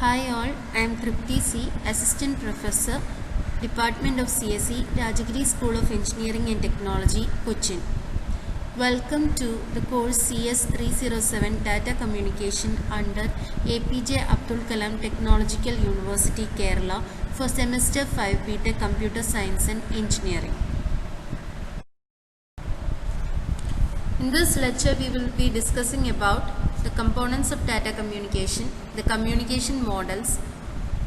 Hi all, I am Tripti C, Assistant Professor, Department of CSE, Rajagiri School of Engineering and Technology, Cochin. Welcome to the course CS 307 Data Communication under APJ Abdul Kalam Technological University, Kerala for Semester 5 BTech Computer Science and Engineering. In this lecture, we will be discussing about the components of data communication, the communication models,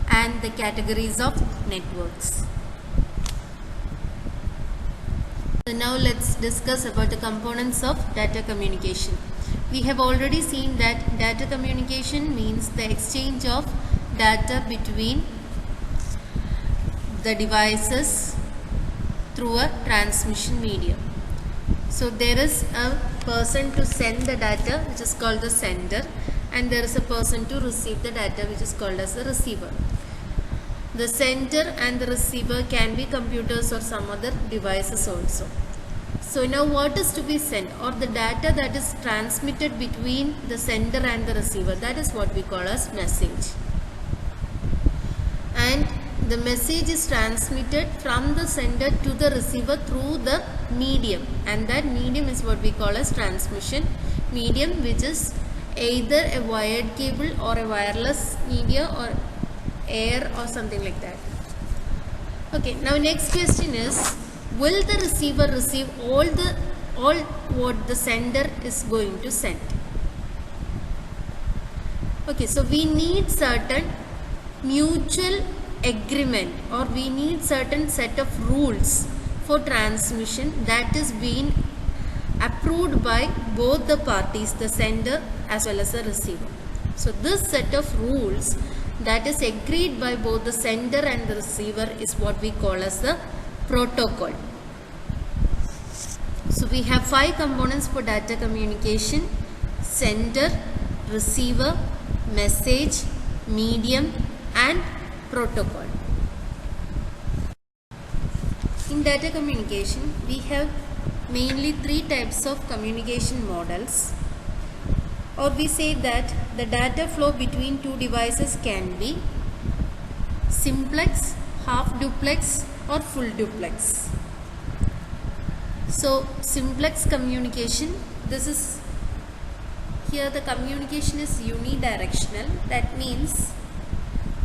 and the categories of networks. So now let's discuss about the components of data communication. We have already seen that data communication means the exchange of data between the devices through a transmission medium. So there is a person to send the data, which is called the sender, and there is a person to receive the data, which is called as the receiver. The sender and the receiver can be computers or some other devices also. So now what is to be sent, or the data that is transmitted between the sender and the receiver, that is what we call as message. And the message is transmitted from the sender to the receiver through the medium, and that medium is what we call as transmission medium, which is either a wired cable or a wireless media or air or something like that. Okay, now next question is, will the receiver receive all what the sender is going to send? Okay, so we need certain mutual agreement, or we need certain set of rules for transmission that is being approved by both the parties, the sender as well as the receiver. So this set of rules that is agreed by both the sender and the receiver is what we call as the protocol. So we have 5 components for data communication: sender, receiver, message, medium, and protocol. In data communication, we have mainly 3 types of communication models, or we say that the data flow between 2 devices can be simplex, half duplex, or full duplex. So simplex communication, this is here the communication is unidirectional. That means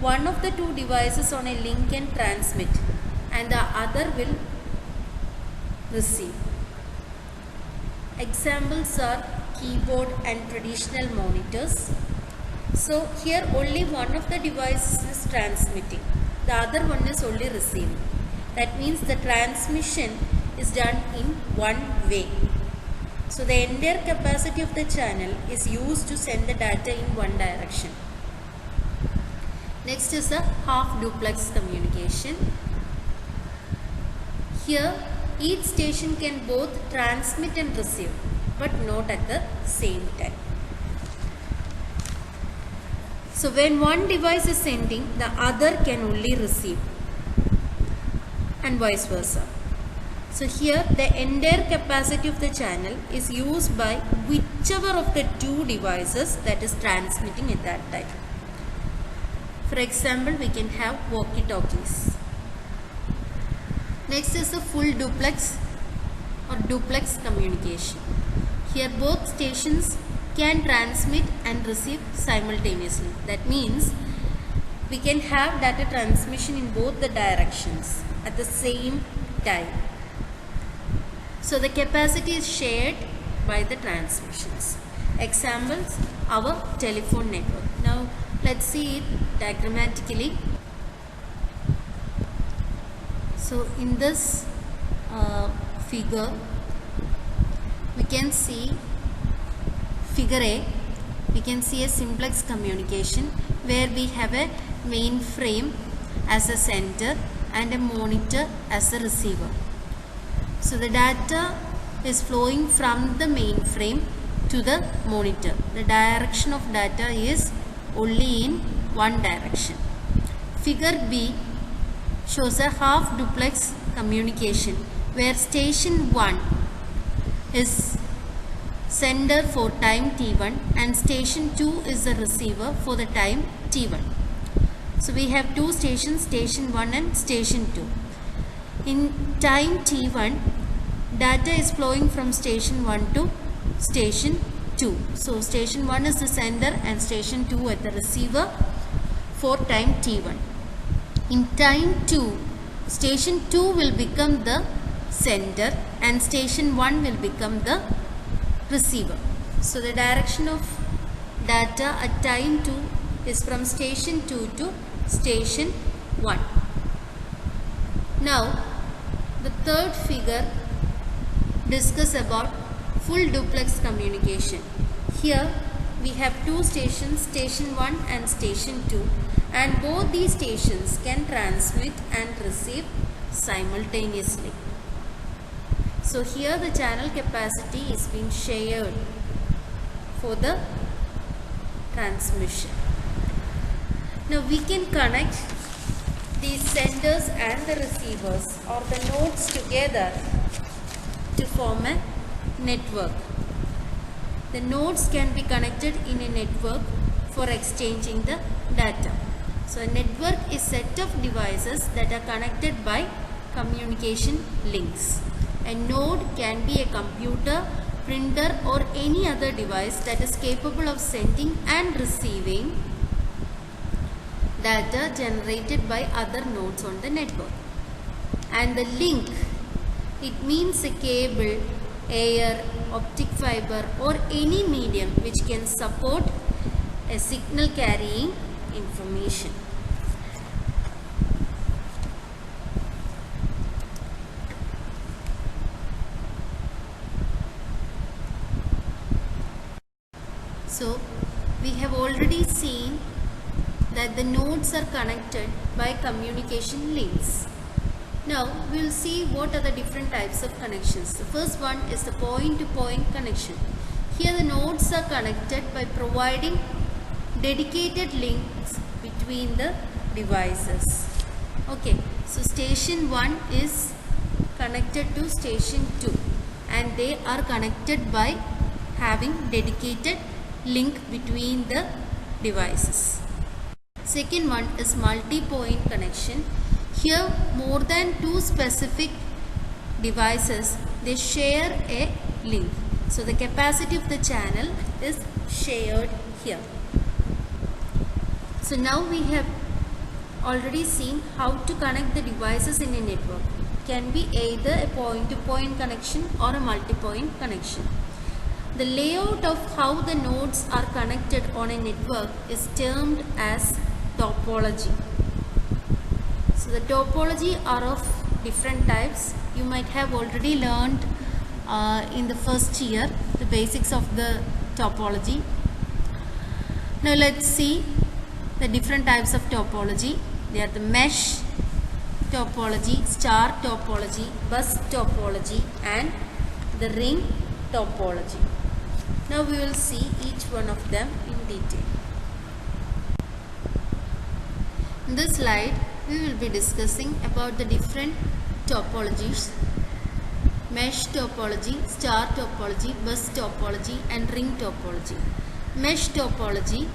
one of the 2 devices on a link can transmit and the other will receive. Examples are keyboard and traditional monitors. So here only one of the devices is transmitting, the other one is only receiving. That means the transmission is done in one way. So the entire capacity of the channel is used to send the data in one direction. Next is a half duplex communication. Here each station can both transmit and receive, but not at the same time. So when one device is sending, the other can only receive, and vice versa. So here the entire capacity of the channel is used by whichever of the 2 devices that is transmitting at that time. For example, we can have walkie-talkies. Next is the full duplex or duplex communication. Here both stations can transmit and receive simultaneously. That means we can have data transmission in both the directions at the same time. So the capacity is shared by the transmissions. Examples, our telephone network. Now let's see it diagrammatically. So in this figure, we can see figure A. We can see a simplex communication where we have a mainframe as a sender and a monitor as a receiver. So the data is flowing from the mainframe to the monitor. The direction of data is only in one direction. Figure B shows a half duplex communication where station 1 is sender for time t1 and station 2 is the receiver for the time t1. So we have two stations, station 1 and station 2. In time t1, data is flowing from station 1 to station 2. So station 1 is the sender and station 2 at the receiver for time t1. In time 2, station 2 will become the sender and station 1 will become the receiver. So the direction of data at time 2 is from station 2 to station 1. Now the third figure discuss about full duplex communication. Here we have two stations, station 1 and station 2, and both these stations can transmit and receive simultaneously. So here the channel capacity is being shared for the transmission. Now we can connect these senders and the receivers or the nodes together to form a network. The nodes can be connected in a network for exchanging the data. So a network is a set of devices that are connected by communication links. A node can be a computer, printer or any other device that is capable of sending and receiving data generated by other nodes on the network. And the link, it means a cable, air, optic fiber or any medium which can support a signal carrying information. So we have already seen that the nodes are connected by communication links. Now we will see what are the different types of connections. The first one is the point-to-point connection. Here the nodes are connected by providing dedicated links between the devices. Okay, so station 1 is connected to station 2 and they are connected by having dedicated link between the devices. Second one is multi-point connection. Here more than two specific devices, they share a link. So the capacity of the channel is shared here. So now we have already seen how to connect the devices in a network. It can be either a point-to-point connection or a multi-point connection. The layout of how the nodes are connected on a network is termed as topology. So the topology are of different types. You might have already learned in the first year the basics of the topology. Now let's see the different types of topology. They are the mesh topology, star topology, bus topology and the ring topology. Now we will see each one of them in detail. In this slide, we will be discussing about the different topologies: mesh topology, star topology, bus topology and ring topology. Mesh topology,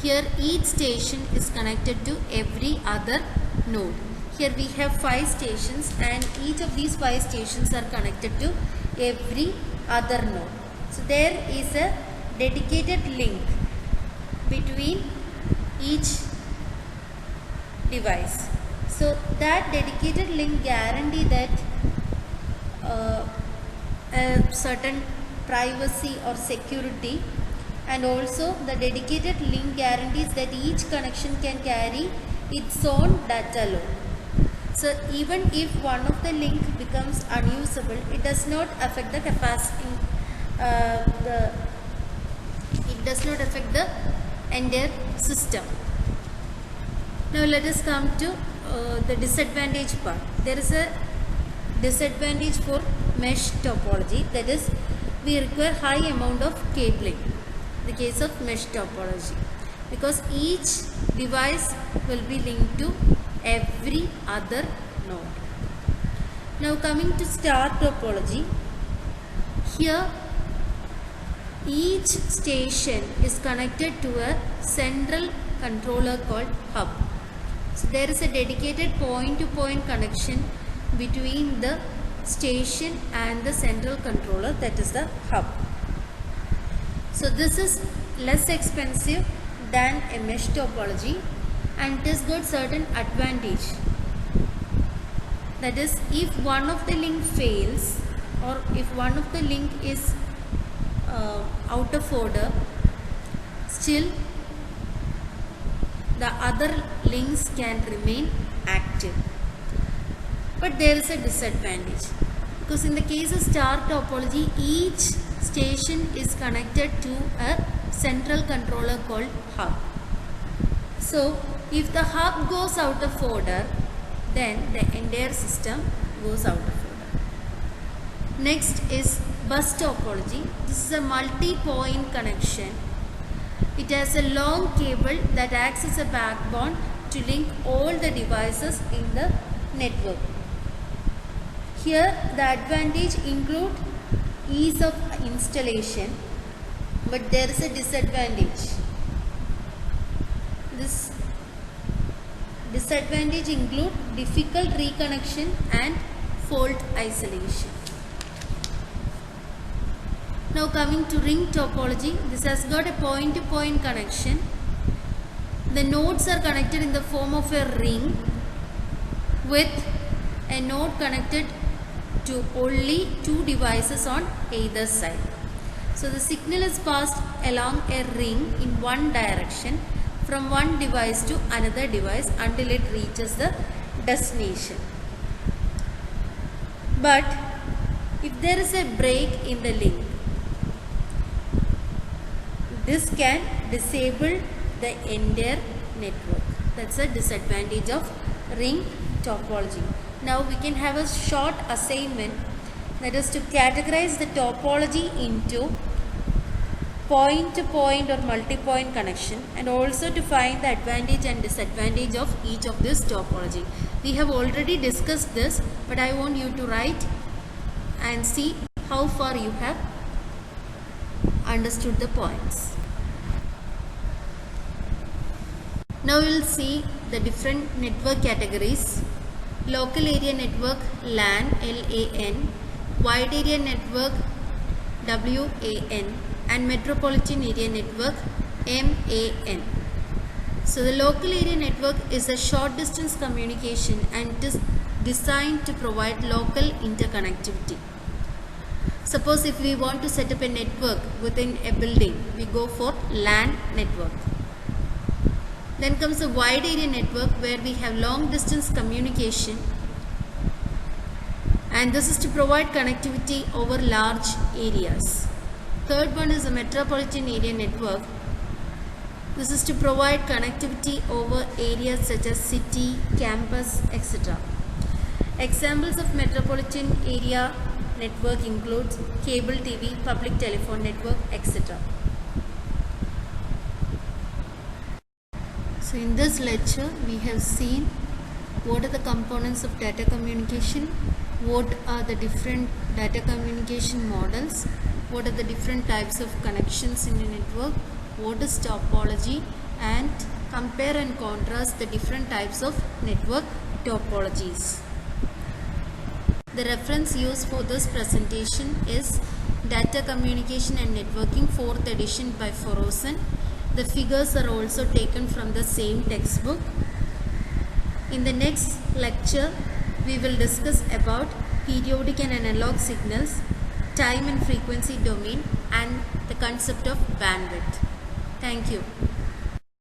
here each station is connected to every other node. Here we have 5 stations and each of these 5 stations are connected to every other node. So there is a dedicated link between each device. So that dedicated link guarantee that a certain privacy or security, and also the dedicated link guarantees that each connection can carry its own data load. So even if one of the link becomes unusable, it does not affect the capacity. It does not affect the entire system. Now let us come to the disadvantage part. There is a disadvantage for mesh topology, that is we require high amount of cabling in the case of mesh topology, because each device will be linked to every other node. Now coming to star topology, here each station is connected to a central controller called hub. So there is a dedicated point-to-point connection between the station and the central controller, that is the hub. So this is less expensive than a mesh topology, and it has got certain advantage. That is, if one of the link fails, or if one of the link is out of order, still the other links can remain active. But there is a disadvantage, because in the case of star topology, each station is connected to a central controller called hub. So if the hub goes out of order, then the entire system goes out of order. Next is bus topology. This is a multi-point connection. It has a long cable that acts as a backbone to link all the devices in the network. Here the advantage include ease of installation, but there is a disadvantage. This disadvantage include difficult reconnection and fault isolation. Now coming to ring topology, this has got a point-to-point connection. The nodes are connected in the form of a ring with a node connected to only two devices on either side. So the signal is passed along a ring in one direction from one device to another device until it reaches the destination. But if there is a break in the link, this can disable the entire network. That's a disadvantage of ring topology. Now we can have a short assignment, that is to categorize the topology into point-to-point or multi-point connection, and also to find the advantage and disadvantage of each of this topology. We have already discussed this, but I want you to write and see how far you have understood the points. Now we will see the different network categories. Local area network LAN, LAN, wide area network WAN, and metropolitan area network MAN. So the local area network is a short distance communication and it is designed to provide local interconnectivity. Suppose if we want to set up a network within a building, we go for LAN network. Then comes the wide area network, where we have long distance communication, and this is to provide connectivity over large areas. Third one is the metropolitan area network. This is to provide connectivity over areas such as city, campus, etc. Examples of metropolitan area network includes cable TV, public telephone network, etc. So in this lecture we have seen what are the components of data communication, what are the different data communication models, what are the different types of connections in a network, what is topology, and compare and contrast the different types of network topologies. The reference used for this presentation is Data Communication and Networking 4th edition by Foroson. The figures are also taken from the same textbook. In the next lecture, we will discuss about periodic and analog signals, time and frequency domain, and the concept of bandwidth. Thank you.